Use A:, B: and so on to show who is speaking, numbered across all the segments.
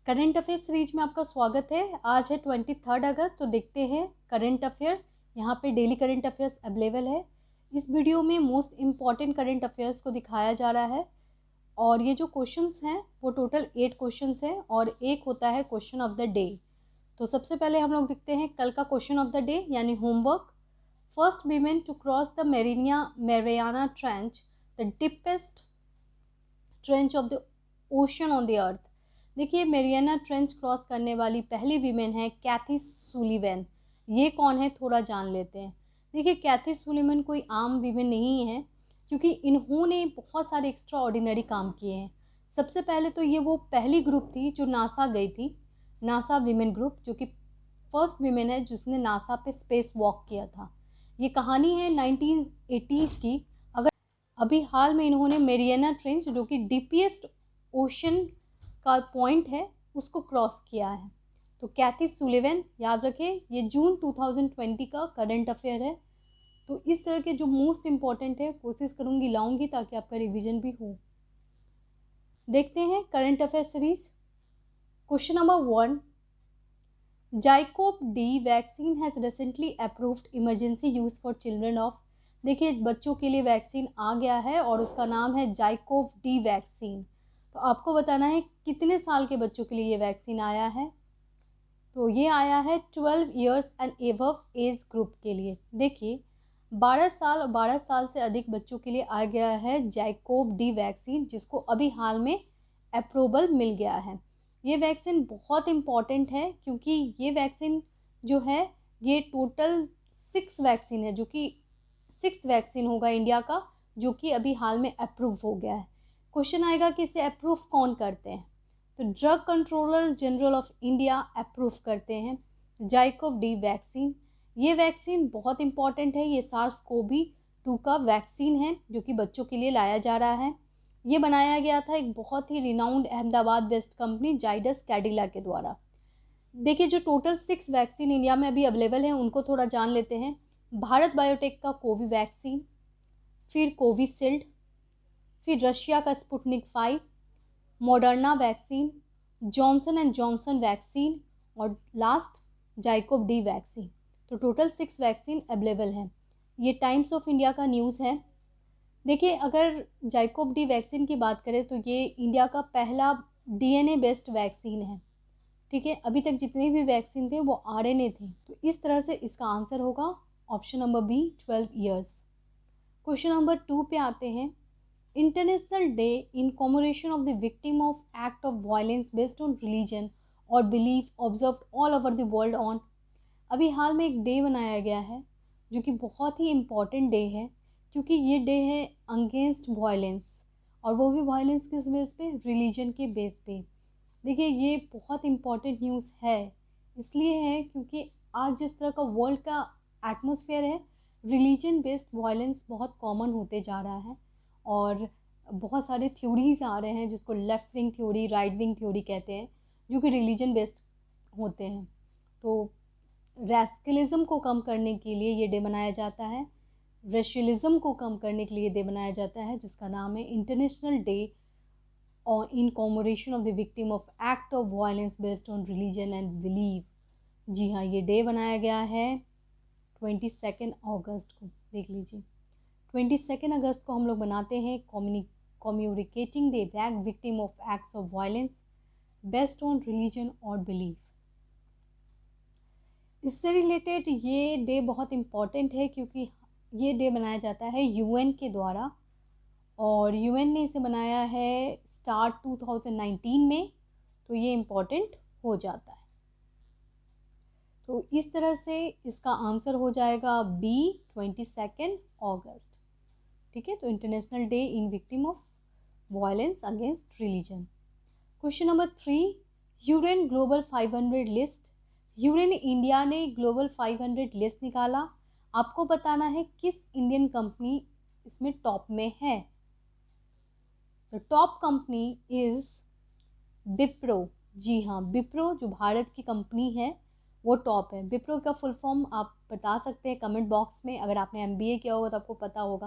A: Current affair series में आपका स्वागत है। आज है 23 अगस्त, तो देखते हैं करंट अफेयर। यहाँ पे डेली करंट अफेयर्स अवेलेबल है। इस वीडियो में मोस्ट इम्पॉर्टेंट करंट अफेयर्स को दिखाया जा रहा है और ये जो क्वेश्चंस हैं वो टोटल 8 क्वेश्चंस हैं और एक होता है क्वेश्चन ऑफ द डे। तो सबसे पहले हम लोग देखते हैं कल का क्वेश्चन ऑफ द डे यानी homework. First women to cross the Mariana trench, the deepest trench of the ocean on the earth. देखिए, मेरियाना ट्रेंच क्रॉस करने वाली पहली वीमेन है कैथी सुलिवन। ये कौन है थोड़ा जान लेते हैं। देखिए, कैथी सुलिवन कोई आम वीमेन नहीं है क्योंकि इन्होंने बहुत सारे एक्स्ट्रा ऑर्डिनरी काम किए हैं। सबसे पहले तो ये वो पहली ग्रुप थी जो नासा गई थी, नासा वीमेन ग्रुप, जो कि फर्स्ट वीमेन है जिसने नासा पे स्पेस वॉक किया था। ये कहानी है 1980s की। अगर अभी हाल में इन्होंने मेरियाना ट्रेंच, जो कि डीपीएस्ट ओशन का पॉइंट है, उसको क्रॉस किया है। तो कैथी सुलिवन याद रखें, ये जून 2020 का करंट अफेयर है। तो इस तरह के जो मोस्ट इम्पॉर्टेंट है कोशिश करूंगी लाऊंगी ताकि आपका रिवीजन भी हो। देखते हैं current affair series. Question number 1, ZyCoV D vaccine has recently approved emergency use for children of. देखिए, बच्चों के लिए वैक्सीन आ गया है और उसका नाम है जाइकोव डी वैक्सीन। तो आपको बताना है कितने साल के बच्चों के लिए ये वैक्सीन आया है। तो ये आया है 12 years and above age group के लिए। देखिए, 12 साल से अधिक बच्चों के लिए आ गया है जाइकोव डी वैक्सीन, जिसको अभी हाल में अप्रूवल मिल गया है। ये वैक्सीन बहुत इम्पॉर्टेंट है क्योंकि ये वैक्सीन जो है ये टोटल 6 वैक्सीन है, जो कि 6th वैक्सीन होगा इंडिया का, जो कि अभी हाल में अप्रूव हो गया है। क्वेश्चन आएगा कि इसे अप्रूव कौन करते हैं। तो drug controller general of India approve करते हैं जाइकोव डी वैक्सीन। ये वैक्सीन बहुत इंपॉर्टेंट है। ये SARS-CoV-2 का वैक्सीन है जो कि बच्चों के लिए लाया जा रहा है। ये बनाया गया था एक बहुत ही renowned Ahmedabad based company Zydus Cadila के द्वारा। देखिए, जो टोटल 6 वैक्सीन इंडिया में अभी अवेलेबल हैं उनको थोड़ा जान लेते हैं। भारत बायोटेक का कोविवैक्सीन, फिर कोविशील्ड, फिर रशिया का Sputnik 5, Moderna vaccine, Johnson and Johnson vaccine और लास्ट जाइकोव डी वैक्सीन। तो टोटल 6 वैक्सीन अवेलेबल हैं। ये टाइम्स ऑफ इंडिया का न्यूज़ है। देखिए, अगर जाइकोव डी वैक्सीन की बात करें तो ये इंडिया का पहला DNA बेस्ड वैक्सीन है। ठीक है, अभी तक जितने भी वैक्सीन थे वो RNA थे। तो इस तरह से इसका आंसर होगा option number B, 12 years. Question number 2 पे आते हैं। International day in commemoration of the victim of act of violence based on religion और belief observed all over the world on. अभी हाल में एक डे बनाया गया है जो कि बहुत ही इम्पॉर्टेंट डे है क्योंकि ये डे है अगेंस्ट वायलेंस, और वो भी वायलेंस किस बेस पे, रिलीजन के बेस पे। देखिए, ये बहुत इम्पॉर्टेंट न्यूज़ है, इसलिए है क्योंकि आज जिस तरह का वर्ल्ड का एटमॉस्फेयर है, रिलीजन बेस्ड वायलेंस बहुत कॉमन होते जा रहा है और बहुत सारे थ्योरीज आ रहे हैं जिसको left wing theory, right wing theory कहते हैं, जो कि रिलीजन बेस्ड होते हैं। तो रैस्कलिज्म को कम करने के लिए ये डे मनाया जाता है, रेशियलिज्म को कम करने के लिए डे मनाया जाता है, जिसका नाम है इंटरनेशनल डे और in commemoration of the victim of act of violence based on religion and belief. जी हाँ, ये डे बनाया गया है 22 अगस्त को। देख लीजिए, 22 अगस्त को हम लोग बनाते हैं communicating the victim of acts of violence based on religion और बिलीफ। इससे रिलेटेड ये डे बहुत इम्पॉर्टेंट है क्योंकि ये डे मनाया जाता है UN के द्वारा, और UN ने इसे बनाया है स्टार्ट 2019 में। तो ये इम्पॉर्टेंट हो जाता है। तो इस तरह से इसका आंसर हो जाएगा बी, 22 अगस्त। ठीक है, तो international day in victim of violence against religion. Question number 3, यूरेन global 500 list. यूरेन India ने ग्लोबल 500 लिस्ट निकाला। आपको बताना है किस इंडियन कंपनी इसमें टॉप में है। तो टॉप कंपनी इज विप्रो। जी हाँ, विप्रो जो भारत की कंपनी है वो टॉप है। विप्रो का फुल फॉर्म आप बता सकते हैं कमेंट बॉक्स में, अगर आपने MBA किया होगा तो आपको पता होगा।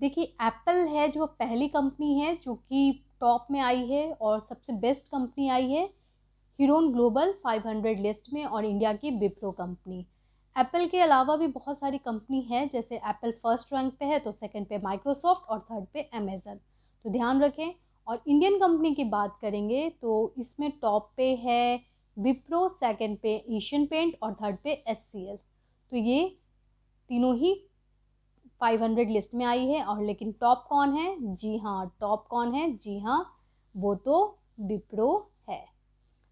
A: देखिए, एप्पल है जो पहली कंपनी है जो कि टॉप में आई है और सबसे बेस्ट कंपनी आई है ह्यूरॉन ग्लोबल 500 लिस्ट में, और इंडिया की विप्रो कंपनी। एप्पल के अलावा भी बहुत सारी कंपनी है, जैसे एप्पल फर्स्ट रैंक पे है तो सेकंड पे माइक्रोसॉफ्ट और थर्ड पे अमेजन, तो ध्यान रखें। और इंडियन कंपनी की बात करेंगे तो इसमें टॉप पे है विप्रो, सेकंड पे एशियन पेंट और थर्ड पे HCL। तो ये तीनों ही 500 लिस्ट में आई है। और लेकिन टॉप कौन है? जी हाँ, टॉप कौन है? जी हाँ, वो तो विप्रो है।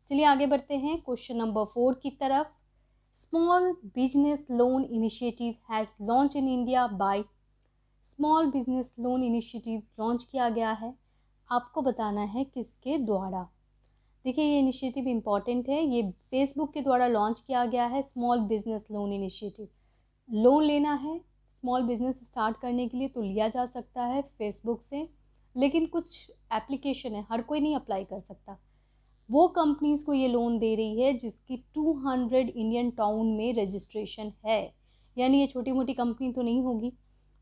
A: चलिए आगे बढ़ते हैं क्वेश्चन नंबर 4 की तरफ। Small business loan initiative has launch in India by. Small business loan initiative launch किया गया है, आपको बताना है किसके द्वारा। देखिए ये इनिशिएटिव इम्पॉर्टेंट है, ये फेसबुक के द्वारा लॉन्च किया गया है। Small business loan initiative, loan लेना है स्मॉल बिजनेस स्टार्ट करने के लिए तो लिया जा सकता है फेसबुक से, लेकिन कुछ एप्लीकेशन है, हर कोई नहीं अप्लाई कर सकता। वो कंपनीज को ये लोन दे रही है जिसकी 200 इंडियन टाउन में रजिस्ट्रेशन है, यानी ये छोटी मोटी कंपनी तो नहीं होगी।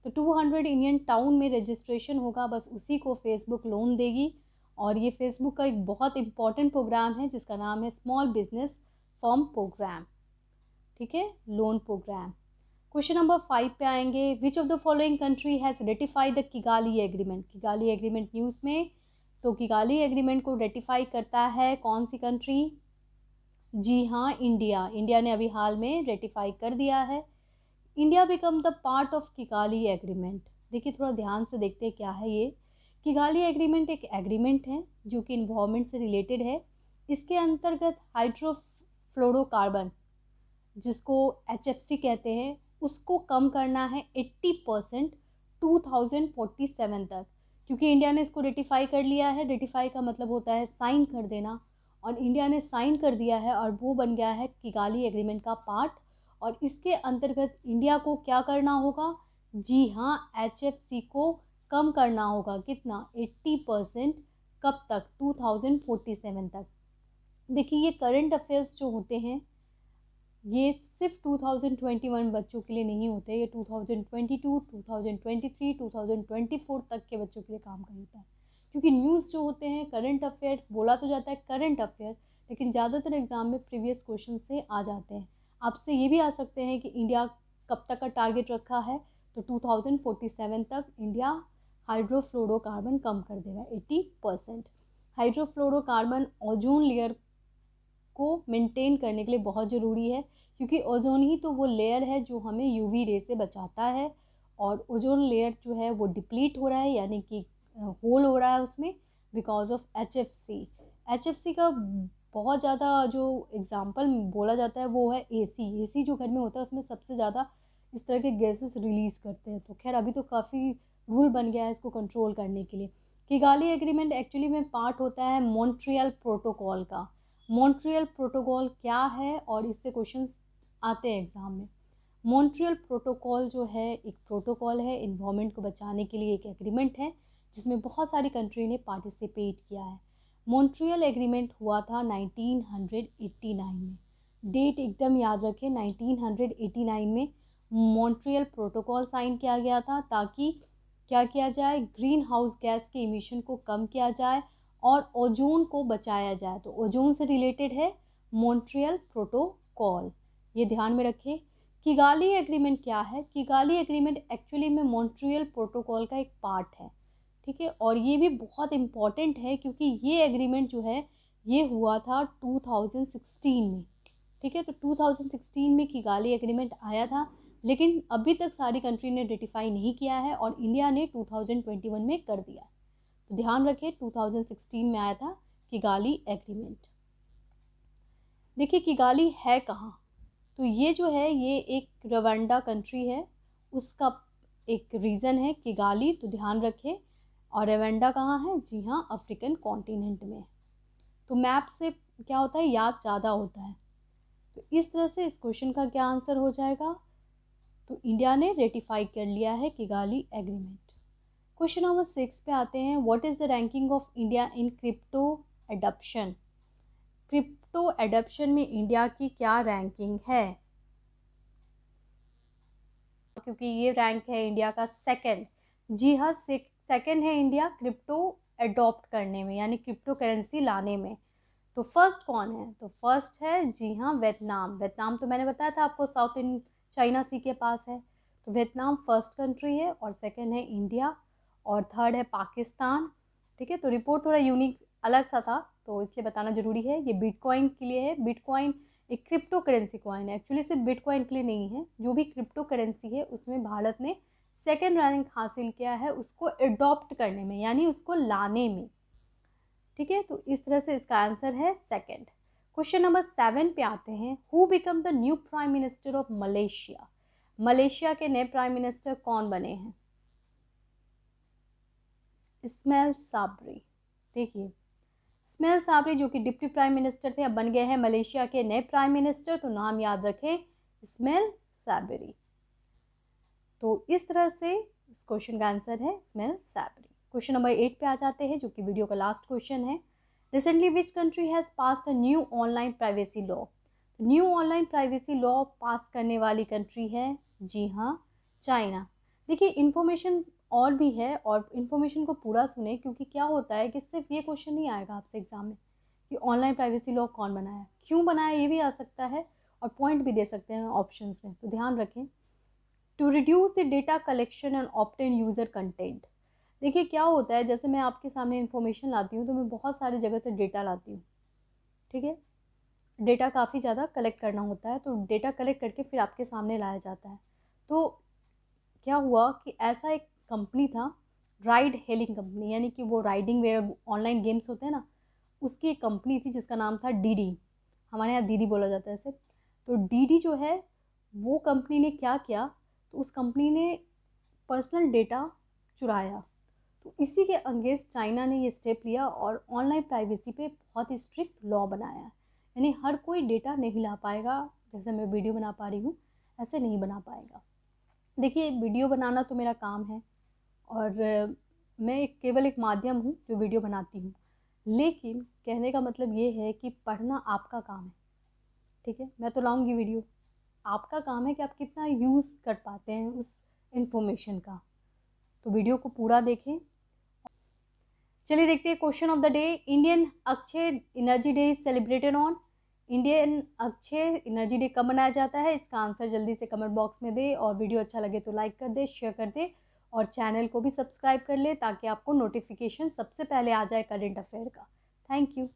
A: तो 200 इंडियन टाउन में रजिस्ट्रेशन होगा, बस उसी को फेसबुक लोन देगी। और ये फेसबुक का एक बहुत इंपॉर्टेंट प्रोग्राम है जिसका नाम है स्मॉल बिजनेस फर्म प्रोग्राम, ठीक है, लोन प्रोग्राम। क्वेश्चन नंबर 5 पे आएंगे। Which of the following country has ratified the Kigali agreement. Kigali agreement news में, तो किगाली एग्रीमेंट को रेटिफाई करता है कौन सी कंट्री? जी हाँ, इंडिया। इंडिया ने अभी हाल में रेटिफाई कर दिया है। India become the part of Kigali agreement. देखिए थोड़ा ध्यान से देखते हैं क्या है ये। किगाली एग्रीमेंट एक एग्रीमेंट है जो कि इन्वायरमेंट से रिलेटेड है। इसके अंतर्गत हाइड्रोफ्लोरोकार्बन, जिसको HFC कहते हैं, उसको कम करना है 80% 2047 तक, क्योंकि इंडिया ने इसको रेटिफाई कर लिया है। रेटिफाई का मतलब होता है साइन कर देना, और इंडिया ने साइन कर दिया है और वो बन गया है किगाली एग्रीमेंट का पार्ट। और इसके अंतर्गत इंडिया को क्या करना होगा? जी हाँ, HFC को कम करना होगा। कितना? 80%। कब तक? 2047 तक। देखिए ये करंट अफेयर्स जो होते हैं ये सिर्फ 2021 बच्चों के लिए नहीं होते, ये 2022, 2023, 2024 तक के बच्चों के लिए काम करता है। क्योंकि न्यूज़ जो होते हैं, करंट अफेयर बोला तो जाता है करंट अफेयर, लेकिन ज़्यादातर एग्जाम में प्रीवियस क्वेश्चन से आ जाते हैं। आपसे ये भी आ सकते हैं कि इंडिया कब तक का टारगेट रखा है, तो 2047 तक इंडिया हाइड्रोफ्लोरोकार्बन कम कर देगा 80%। हाइड्रोफ्लोरोकार्बन ओजोन लेयर को मेंटेन करने के लिए बहुत ज़रूरी है, क्योंकि ओजोन ही तो वो लेयर है जो हमें यूवी रे से बचाता है। और ओजोन लेयर जो है वो डिप्लीट हो रहा है, यानी कि होल हो रहा है उसमें, बिकॉज ऑफ HFC। HFC का बहुत ज़्यादा जो एग्जाम्पल बोला जाता है वो है AC जो घर में होता है उसमें सबसे ज़्यादा इस तरह के गैसेस रिलीज़ करते हैं। तो खैर अभी तो काफ़ी रूल बन गया है इसको कंट्रोल करने के लिए। किगाली एग्रीमेंट एक्चुअली में पार्ट होता है मॉन्ट्रियल प्रोटोकॉल का। मॉन्ट्रियल प्रोटोकॉल क्या है, और इससे क्वेश्चंस आते हैं एग्जाम में। मॉन्ट्रियल प्रोटोकॉल जो है एक प्रोटोकॉल है, इन्वायरमेंट को बचाने के लिए एक एग्रीमेंट है जिसमें बहुत सारी कंट्री ने पार्टिसिपेट किया है। मॉन्ट्रियल एग्रीमेंट हुआ था 1989 में। डेट एकदम याद रखें, 1989 में मॉन्ट्रियल प्रोटोकॉल साइन किया गया था, ताकि क्या किया जाए? ग्रीन हाउस गैस के इमिशन को कम किया जाए और ओजोन को बचाया जाए। तो ओजोन से रिलेटेड है मॉन्ट्रियल प्रोटोकॉल, ये ध्यान में रखें। किगाली एग्रीमेंट क्या है? किगाली एग्रीमेंट एक्चुअली में मॉन्ट्रियल प्रोटोकॉल का एक पार्ट है, ठीक है। और ये भी बहुत इम्पॉर्टेंट है क्योंकि ये एग्रीमेंट जो है ये हुआ था 2016 में, ठीक है। तो 2016 में किगाली एग्रीमेंट आया था, लेकिन अभी तक सारी कंट्री ने रेटिफाई नहीं किया है, और इंडिया ने 2021 में कर दिया। तो ध्यान रखें 2016 में आया था किगाली एग्रीमेंट। देखिए किगाली है कहाँ? तो ये जो है ये एक रवांडा कंट्री है, उसका एक रीजन है किगाली, तो ध्यान रखें। और रवांडा कहाँ है? जी हाँ, अफ्रीकन कॉन्टिनेंट में। तो मैप से क्या होता है, याद ज़्यादा होता है। तो इस तरह से इस क्वेश्चन का क्या आंसर हो जाएगा? तो इंडिया ने रेटिफाई कर लिया है किगाली एग्रीमेंट। क्वेश्चन नंबर 6 पे आते हैं। What is the ranking of India in crypto adoption. Crypto adoption में इंडिया की क्या रैंकिंग है? क्योंकि ये रैंक है इंडिया का सेकंड। जी हाँ, सेकंड है इंडिया क्रिप्टो अडॉप्ट करने में, यानी क्रिप्टो करेंसी लाने में। तो फर्स्ट कौन है? तो फर्स्ट है, जी हाँ, वियतनाम। वियतनाम तो मैंने बताया था आपको साउथ इन चाइना सी के पास है। तो वियतनाम फर्स्ट कंट्री है, और सेकंड है इंडिया, और थर्ड है पाकिस्तान। ठीक है, तो रिपोर्ट थोड़ा यूनिक अलग सा था, तो इसलिए बताना ज़रूरी है। ये बिटकॉइन के लिए है। बिटकॉइन एक क्रिप्टो करेंसी कॉइन है, एक्चुअली सिर्फ बिटकॉइन के लिए नहीं है। जो भी क्रिप्टो करेंसी है उसमें भारत ने सेकेंड रैंक हासिल किया है उसको एडॉप्ट करने में, यानी उसको लाने में। ठीक है, तो इस तरह से इसका आंसर है सेकंड। क्वेश्चन नंबर 7 पे आते हैं। Who become the new prime minister of Malaysia? Malaysia के नए प्राइम मिनिस्टर कौन बने हैं? इस्माइल साबरी। देखिए, इस्माइल साबरी जो कि डिप्टी प्राइम मिनिस्टर थे, अब बन गए हैं मलेशिया के नए प्राइम मिनिस्टर। तो नाम याद रखें, इस्माइल साबरी। तो इस तरह से इस क्वेश्चन का आंसर है इस्माइल साबरी। क्वेश्चन नंबर 8 पे आ जाते हैं, जो कि वीडियो का लास्ट क्वेश्चन है। Recently which country has passed a new online privacy law? New online privacy law पास करने वाली कंट्री है, जी हाँ, चाइना। देखिए, इन्फॉर्मेशन और भी है, और इन्फॉर्मेशन को पूरा सुने, क्योंकि क्या होता है कि सिर्फ ये क्वेश्चन नहीं आएगा आपसे एग्जाम में कि ऑनलाइन प्राइवेसी लॉ कौन बनाया, क्यों बनाया, ये भी आ सकता है, और पॉइंट भी दे सकते हैं ऑप्शंस में, तो ध्यान रखें। To reduce the data collection and obtain user content. देखिए, क्या होता है, जैसे मैं आपके सामने इन्फॉर्मेशन लाती हूँ तो मैं बहुत सारी जगह से डेटा लाती हूँ। ठीक है, डेटा काफ़ी ज़्यादा कलेक्ट करना होता है, तो डेटा कलेक्ट करके फिर आपके सामने लाया जाता है। तो क्या हुआ कि ऐसा एक कंपनी था, राइड हेलिंग कंपनी, यानी कि वो राइडिंग वेयर ऑनलाइन गेम्स होते हैं ना, उसकी एक कंपनी थी जिसका नाम था डीडी। हमारे यहाँ दीदी बोला जाता है इसे। तो डीडी जो है, वो कंपनी ने क्या किया, तो उस कंपनी ने पर्सनल डेटा चुराया। तो इसी के अगेंस्ट चाइना ने ये स्टेप लिया और ऑनलाइन प्राइवेसी पे बहुत ही स्ट्रिक्ट लॉ बनाया। यानी हर कोई डेटा नहीं ला पाएगा, जैसे मैं वीडियो बना पा रही हूँ ऐसे नहीं बना पाएगा। देखिए, वीडियो बनाना तो मेरा काम है, और मैं केवल एक माध्यम हूँ जो वीडियो बनाती हूँ, लेकिन कहने का मतलब ये है कि पढ़ना आपका काम है। ठीक है, मैं तो लाऊंगी वीडियो, आपका काम है कि आप कितना यूज़ कर पाते हैं उस इंफॉर्मेशन का। तो वीडियो को पूरा देखें। चलिए देखते हैं question of the day. Indian Akshay energy day is celebrated on. Indian Akshay energy day कब मनाया जाता है? इसका आंसर जल्दी से कमेंट बॉक्स में दे, और वीडियो अच्छा लगे तो लाइक कर दे, शेयर कर दे, और चैनल को भी सब्सक्राइब कर ले, ताकि आपको नोटिफिकेशन सबसे पहले आ जाए करंट अफेयर का। Thank you.